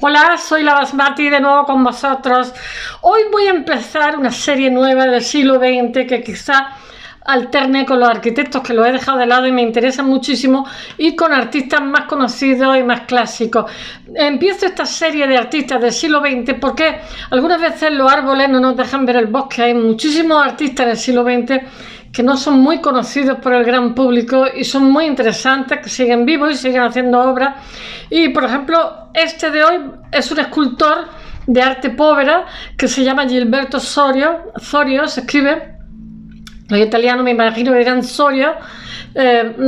Hola, soy la Basmati de nuevo con vosotros. Hoy voy a empezar una serie nueva del siglo XX que quizá alterne con los arquitectos, que los he dejado de lado y me interesan muchísimo, y con artistas más conocidos y más clásicos. Empiezo esta serie de artistas del siglo XX porque algunas veces los árboles no nos dejan ver el bosque. Hay muchísimos artistas del siglo XX que no son muy conocidos por el gran público y son muy interesantes, que siguen vivos y siguen haciendo obras. Y por ejemplo, este de hoy es un escultor de arte povera que se llama Gilberto Sorio. Sorio se escribe, los italianos me imagino que dirán Sorio,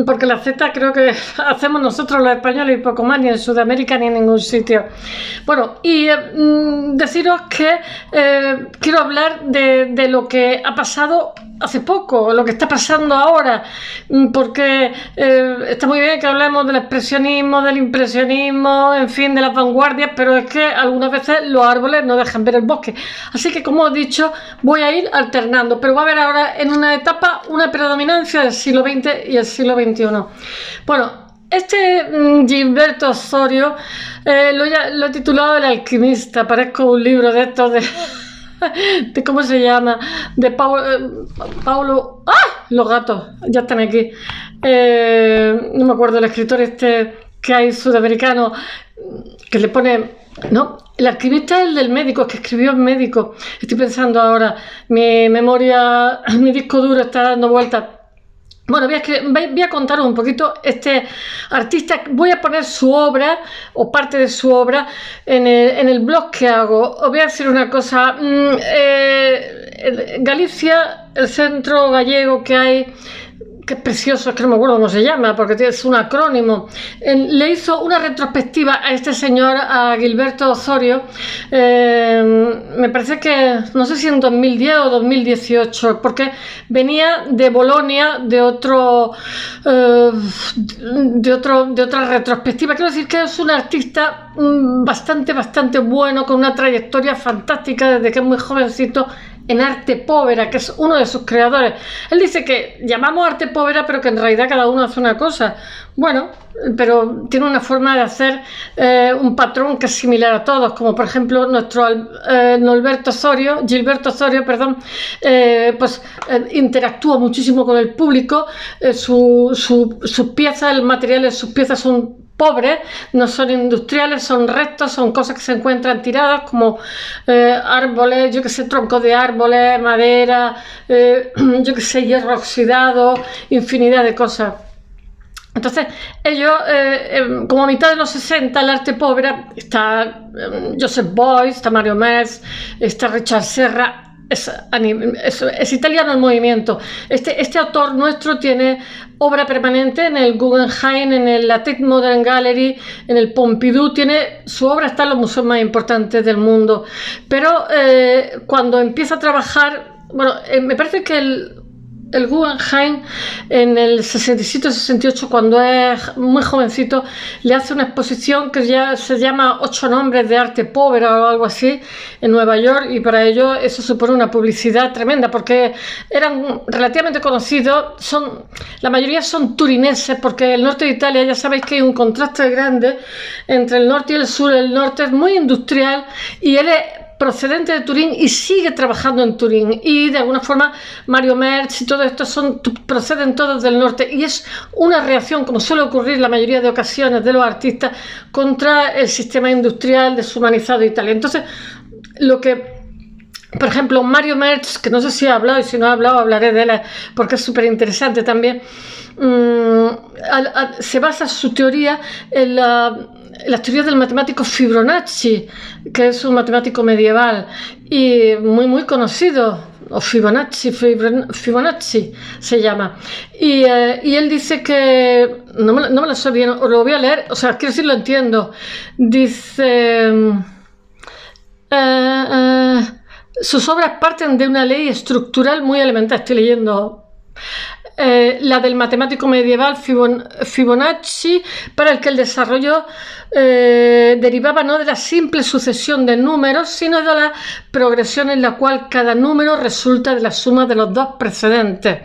porque la Z creo que hacemos nosotros los españoles y poco más, ni en Sudamérica ni en ningún sitio. Bueno, y deciros que quiero hablar de lo que ha pasado hace poco, lo que está pasando ahora, porque está muy bien que hablemos del expresionismo, del impresionismo, en fin, de las vanguardias, pero es que algunas veces los árboles no dejan ver el bosque. Así que, como he dicho, voy a ir alternando, pero va a haber ahora en una etapa una predominancia del siglo XX y el siglo XXI. Bueno, este Gilberto Sorio lo he titulado El alquimista. Parezco un libro de estos de ¿cómo se llama? De Paulo. ¡Ah! Los gatos, ya están aquí. No me acuerdo el escritor este que hay sudamericano que le pone. No, el alquimista es el del médico, es que escribió el médico. Estoy pensando ahora, mi memoria, mi disco duro está dando vueltas. Bueno, voy a contaros un poquito este artista. Voy a poner su obra o parte de su obra en el blog que hago. Os voy a decir una cosa. Galicia, el centro gallego que hay, que es precioso, es que no me acuerdo cómo se llama, porque es un acrónimo, le hizo una retrospectiva a este señor, a Gilberto Sorio, me parece que, no sé si en 2010 o 2018, porque venía de Bolonia, de otra retrospectiva. Quiero decir que es un artista bastante bueno, con una trayectoria fantástica desde que es muy jovencito, en arte povera, que es uno de sus creadores. Él dice que llamamos arte povera, pero que en realidad cada uno hace una cosa. Bueno, pero tiene una forma de hacer un patrón que es similar a todos, como por ejemplo nuestro Gilberto Sorio, interactúa muchísimo con el público. Sus piezas, el material de sus piezas son pobres, no son industriales, son restos, son cosas que se encuentran tiradas, como árboles, yo que sé, troncos de árboles, madera, yo que sé, hierro oxidado, infinidad de cosas. Entonces, ellos, como a mitad de los 60, el arte pobre, está Joseph Beuys, está Mario Metz, está Richard Serra. Es italiano el movimiento. Este autor nuestro tiene obra permanente en el Guggenheim, en la Tate Modern Gallery, en el Pompidou. Su obra está en los museos más importantes del mundo. Pero cuando empieza a trabajar, bueno, me parece que el Guggenheim en el 67-68, cuando es muy jovencito, le hace una exposición que ya se llama 8 nombres de arte pobre o algo así, en Nueva York, y para ellos eso supone una publicidad tremenda, porque eran relativamente conocidos, la mayoría son turineses, porque el norte de Italia, ya sabéis que hay un contraste grande entre el norte y el sur. El norte es muy industrial y él es procedente de Turín y sigue trabajando en Turín, y de alguna forma Mario Metz y todo esto proceden todos del norte, y es una reacción, como suele ocurrir la mayoría de ocasiones de los artistas, contra el sistema industrial deshumanizado de Italia. Entonces, por ejemplo, Mario Metz, que no sé si ha hablado, y si no ha hablado hablaré de él porque es súper interesante también, se basa su teoría en las teorías del matemático Fibonacci, que es un matemático medieval y muy conocido, o Fibonacci se llama, y él dice que, no me lo sé bien, os lo voy a leer, o sea, quiero decir, lo entiendo. Dice, sus obras parten de una ley estructural muy elemental. Estoy leyendo la del matemático medieval Fibonacci, para el que el desarrollo derivaba no de la simple sucesión de números, sino de la progresión en la cual cada número resulta de la suma de los dos precedentes.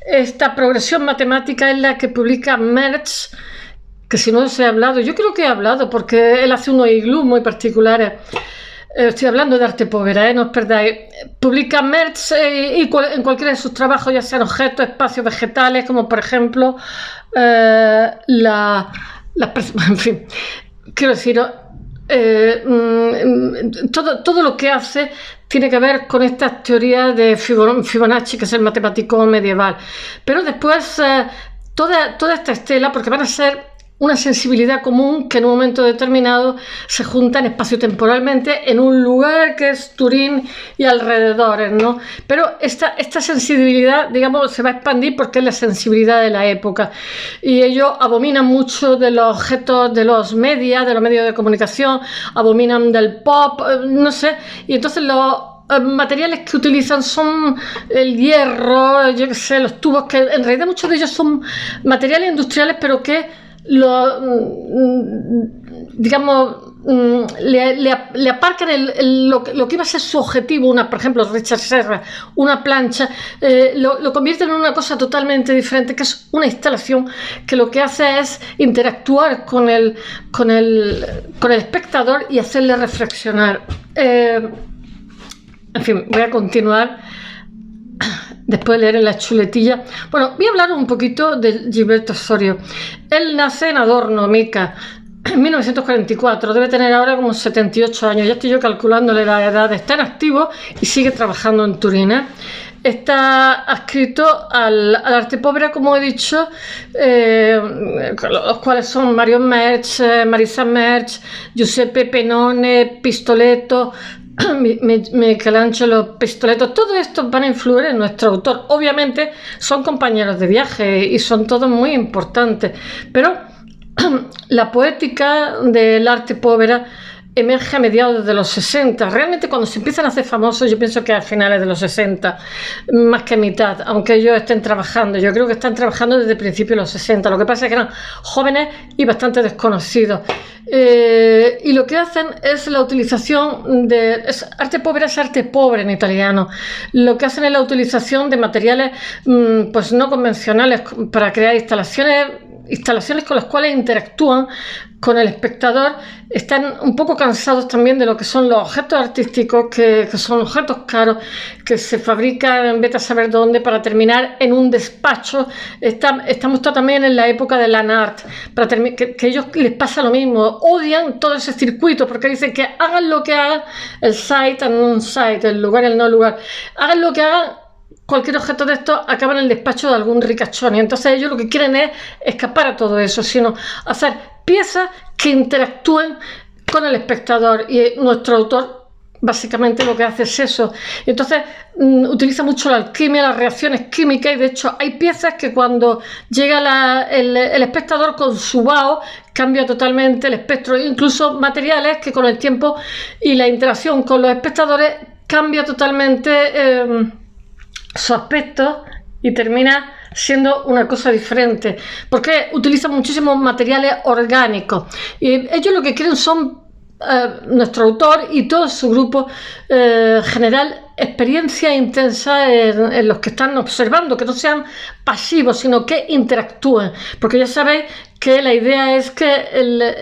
Esta progresión matemática es la que publica Metz que si no os he hablado, yo creo que he hablado, porque él hace unos iglús muy particulares. Estoy hablando de Arte Povera, no os perdáis. Publica merch en cualquiera de sus trabajos, ya sean objetos, espacios vegetales, como por ejemplo en fin, quiero deciros, todo lo que hace tiene que ver con estas teorías de Fibonacci, que es el matemático medieval. Pero después toda esta estela, porque van a ser una sensibilidad común que en un momento determinado se juntan espacio-temporalmente en un lugar que es Turín y alrededores, ¿no? Pero esta sensibilidad, digamos, se va a expandir porque es la sensibilidad de la época. Y ellos abominan mucho de los objetos, de los medios de comunicación, abominan del pop, no sé, y entonces los materiales que utilizan son el hierro, yo qué sé, los tubos, que en realidad muchos de ellos son materiales industriales, pero que digamos, le aparcan lo que iba a ser su objetivo, por ejemplo, Richard Serra, una plancha, lo convierten en una cosa totalmente diferente, que es una instalación que lo que hace es interactuar con el espectador y hacerle reflexionar. En fin, voy a continuar. Después de leer en la chuletilla. Bueno, voy a hablar un poquito de Gilberto Osorio. Él nace en Adorno, Mica, en 1944. Debe tener ahora como 78 años. Ya estoy yo calculándole la edad. Está en activo y sigue trabajando en Turín. Está adscrito al Arte Povera, como he dicho, los cuales son Mario Merch, Marisa Merch, Giuseppe Pennone, Pistoletto, Michelangelo Pistoletto. Todos estos van a influir en nuestro autor. Obviamente son compañeros de viaje y son todos muy importantes, pero la poética del Arte Povera emerge a mediados de los 60. Realmente cuando se empiezan a hacer famosos, yo pienso que a finales de los 60, más que a mitad, aunque ellos estén trabajando. Yo creo que están trabajando desde principios de los 60. Lo que pasa es que eran jóvenes y bastante desconocidos. Y lo que hacen es la utilización de... Arte Povera es arte pobre en italiano. Lo que hacen es la utilización de materiales pues no convencionales para crear instalaciones con las cuales interactúan con el espectador. Están un poco cansados también de lo que son los objetos artísticos, que son objetos caros, que se fabrican en vete a saber dónde para terminar en un despacho. Estamos también en la época de land art, que a ellos les pasa lo mismo, odian todo ese circuito, porque dicen que hagan lo que hagan, el sight and non-sight, el lugar y el no lugar, hagan lo que hagan, cualquier objeto de estos acaba en el despacho de algún ricachón, y entonces ellos lo que quieren es escapar a todo eso, sino hacer piezas que interactúen con el espectador, y nuestro autor básicamente lo que hace es eso. Entonces utiliza mucho la alquimia, las reacciones químicas, y de hecho hay piezas que cuando llega el espectador con su vaho cambia totalmente el espectro, incluso materiales que con el tiempo y la interacción con los espectadores cambia totalmente su aspecto y termina siendo una cosa diferente, porque utilizan muchísimos materiales orgánicos, y ellos lo que quieren son, nuestro autor y todo su grupo, generar experiencia intensa en los que están observando, que no sean pasivos, sino que interactúen, porque ya sabéis que la idea es que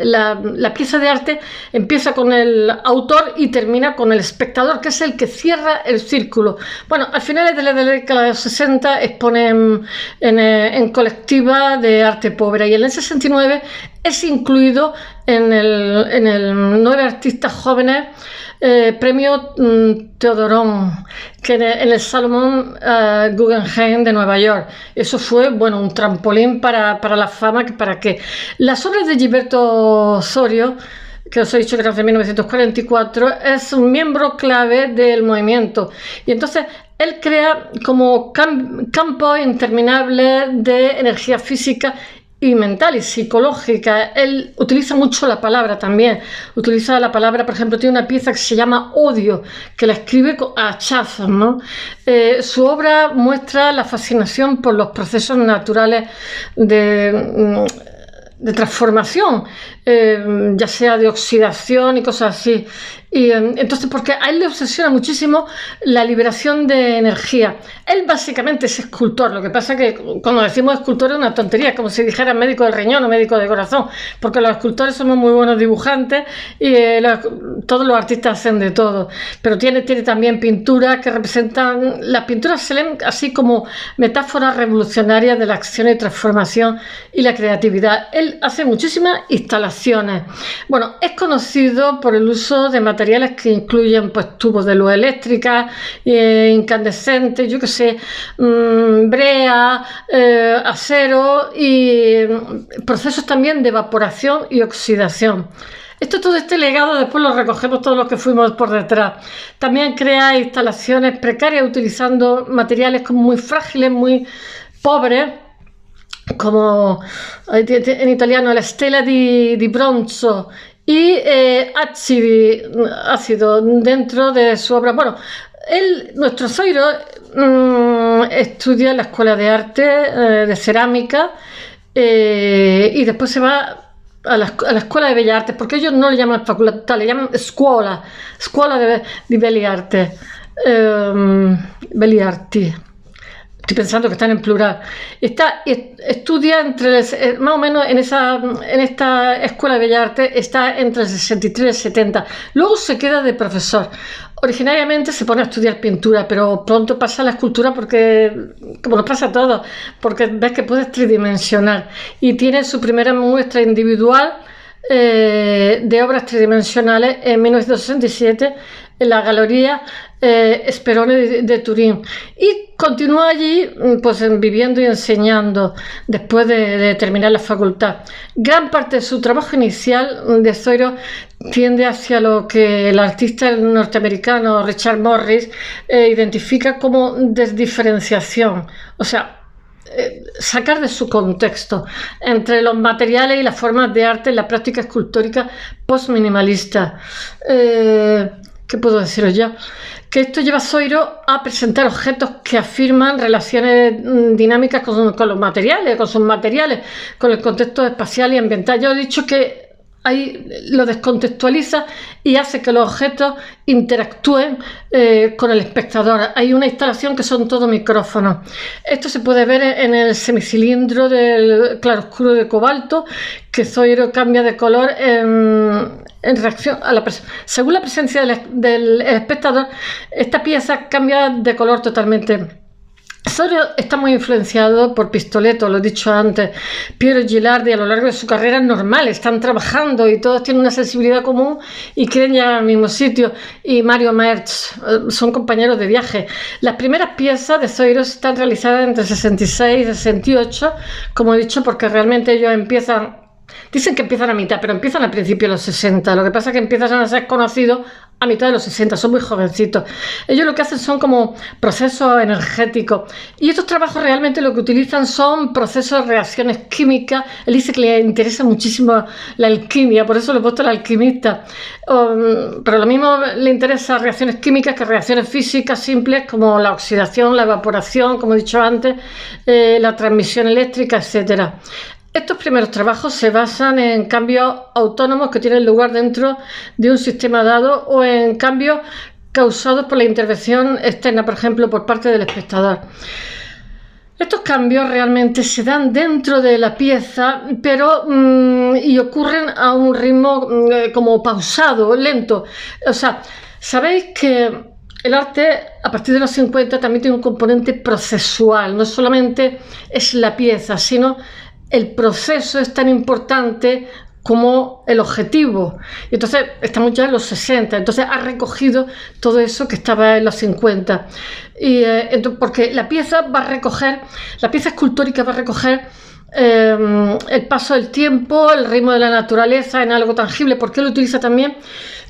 la pieza de arte empieza con el autor y termina con el espectador, que es el que cierra el círculo. Bueno, al final de la década de los 60 exponen en colectiva de Arte Povera, y en el 69 es incluido en el 9 artistas jóvenes premio Teodorón, que en el Salomón Guggenheim de Nueva York. Eso fue, bueno, un trampolín para la fama, para que las obras de Gilberto Osorio, que os he dicho que era de 1944, es un miembro clave del movimiento, y entonces él crea como campos interminables de energía física y mental y psicológica. Él utiliza mucho la palabra también. Utiliza la palabra, por ejemplo, tiene una pieza que se llama Odio, que la escribe a hachazos, ¿no? Su obra muestra la fascinación por los procesos naturales de de transformación, ya sea de oxidación y cosas así. Y entonces, porque a él le obsesiona muchísimo la liberación de energía. Él básicamente es escultor. Lo que pasa es que cuando decimos escultor es una tontería, es como si dijera médico del riñón o médico de corazón, porque los escultores somos muy buenos dibujantes y todos los artistas hacen de todo. Pero tiene también pinturas que representan... Las pinturas se leen así como metáforas revolucionarias de la acción y transformación y la creatividad. Él hace muchísimas instalaciones. Bueno, es conocido por el uso de materiales que incluyen pues tubos de luz eléctrica, incandescentes, yo que sé, brea, acero y procesos también de evaporación y oxidación. Todo este legado después lo recogemos todos los que fuimos por detrás. También crea instalaciones precarias utilizando materiales como muy frágiles, muy pobres, como en italiano la stella di bronzo y ácido dentro de su obra. Bueno, nuestro Zoiro estudia en la Escuela de Arte de Cerámica y después se va a la Escuela de Bellas Artes, porque ellos no le llaman facultad, le llaman Scuola di Belle Arti. Belle Arti. Estoy pensando que están en plural. Estudia más o menos en esta Escuela de Bellas Artes, está entre el 63 y el 70. Luego se queda de profesor. Originariamente se pone a estudiar pintura, pero pronto pasa a la escultura porque, como nos pasa a todos, porque ves que puedes tridimensionar. Y tiene su primera muestra individual de obras tridimensionales en 1967 en la Galería Sperone de Turín, y continúa allí pues viviendo y enseñando después de terminar la facultad. Gran parte de su trabajo inicial de Zoiro tiende hacia lo que el artista norteamericano Richard Morris identifica como desdiferenciación, o sea, sacar de su contexto entre los materiales y las formas de arte en la práctica escultórica postminimalista. ¿Qué puedo deciros ya? Que esto lleva a Zoiro a presentar objetos que afirman relaciones dinámicas con los materiales, con sus materiales, con el contexto espacial y ambiental. Ya he dicho que ahí lo descontextualiza y hace que los objetos interactúen con el espectador. Hay una instalación que son todo micrófonos. Esto se puede ver en el semicilindro del claroscuro de cobalto, que Zoiro cambia de color en reacción a según la presencia del espectador. Esta pieza cambia de color totalmente. Zoiro está muy influenciado por Pistoletto, lo he dicho antes, Piero Gilardi. A lo largo de su carrera es normal, están trabajando y todos tienen una sensibilidad común y quieren llegar al mismo sitio. Y Mario Merz, son compañeros de viaje. Las primeras piezas de Zoiro están realizadas entre 66 y 68, como he dicho, porque realmente ellos dicen que empiezan a mitad, pero empiezan a principios de los 60. Lo que pasa es que empiezan a ser conocidos a mitad de los 60, son muy jovencitos. Ellos lo que hacen son como procesos energéticos. Y estos trabajos realmente lo que utilizan son procesos de reacciones químicas. Él dice que le interesa muchísimo la alquimia, por eso le he puesto el alquimista. Pero lo mismo le interesa reacciones químicas que reacciones físicas simples, como la oxidación, la evaporación, como he dicho antes, la transmisión eléctrica, etcétera. Estos primeros trabajos se basan en cambios autónomos que tienen lugar dentro de un sistema dado o en cambios causados por la intervención externa, por ejemplo, por parte del espectador. Estos cambios realmente se dan dentro de la pieza, pero y ocurren a un ritmo como pausado, lento. O sea, sabéis que el arte, a partir de los 50, también tiene un componente procesual. No solamente es la pieza, sino el proceso es tan importante como el objetivo. Y entonces estamos ya en los 60, entonces ha recogido todo eso que estaba en los 50. Y entonces, porque la pieza escultórica va a recoger el paso del tiempo, el ritmo de la naturaleza en algo tangible, porque él utiliza también,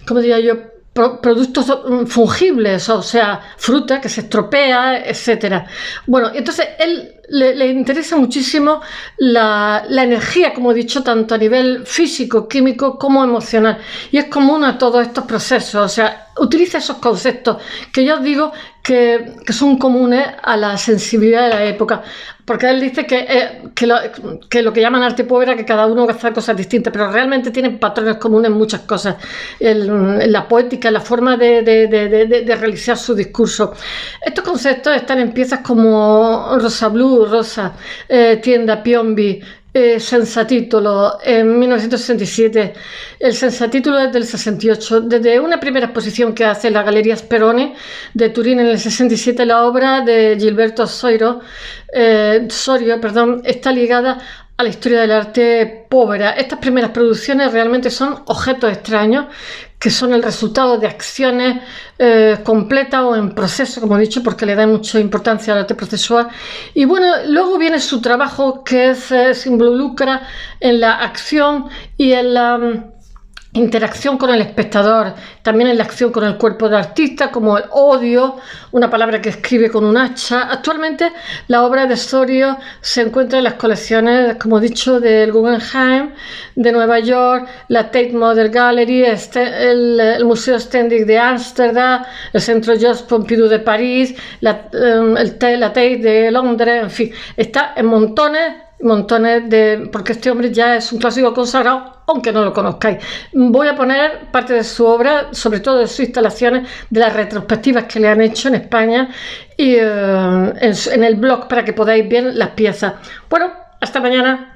como diría yo, productos fungibles, o sea, fruta que se estropea, etcétera. Bueno, entonces él le interesa muchísimo la energía, como he dicho, tanto a nivel físico, químico como emocional, y es común a todos estos procesos. O sea, utiliza esos conceptos que yo os digo que son comunes a la sensibilidad de la época, porque él dice que lo que llaman arte pop era que cada uno hace cosas distintas, pero realmente tienen patrones comunes en muchas cosas, en la poética, en la forma de realizar su discurso. Estos conceptos están en piezas como Rosa Blue, Rosa, Tienda, Piombi, Sensatítulo en 1967, el Sensatítulo es del 68. Desde una primera exposición que hace la Galería Speroni de Turín en el 67, la obra de Gilberto Sorio, está ligada a la historia del arte povera. Estas primeras producciones realmente son objetos extraños que son el resultado de acciones completas o en proceso, como he dicho, porque le da mucha importancia al arte procesual. Y bueno, luego viene su trabajo que se involucra en la acción y en la interacción con el espectador, también en la acción con el cuerpo del artista, como el odio, una palabra que escribe con un hacha. Actualmente la obra de Sorio se encuentra en las colecciones, como he dicho, del Guggenheim de Nueva York, la Tate Modern Gallery, el Museo Stedelijk de Ámsterdam, el Centro Georges Pompidou de París, la Tate de Londres, en fin, está en montones porque este hombre ya es un clásico consagrado, aunque no lo conozcáis. Voy a poner parte de su obra, sobre todo de sus instalaciones, de las retrospectivas que le han hecho en España y en el blog para que podáis ver las piezas. Bueno, hasta mañana.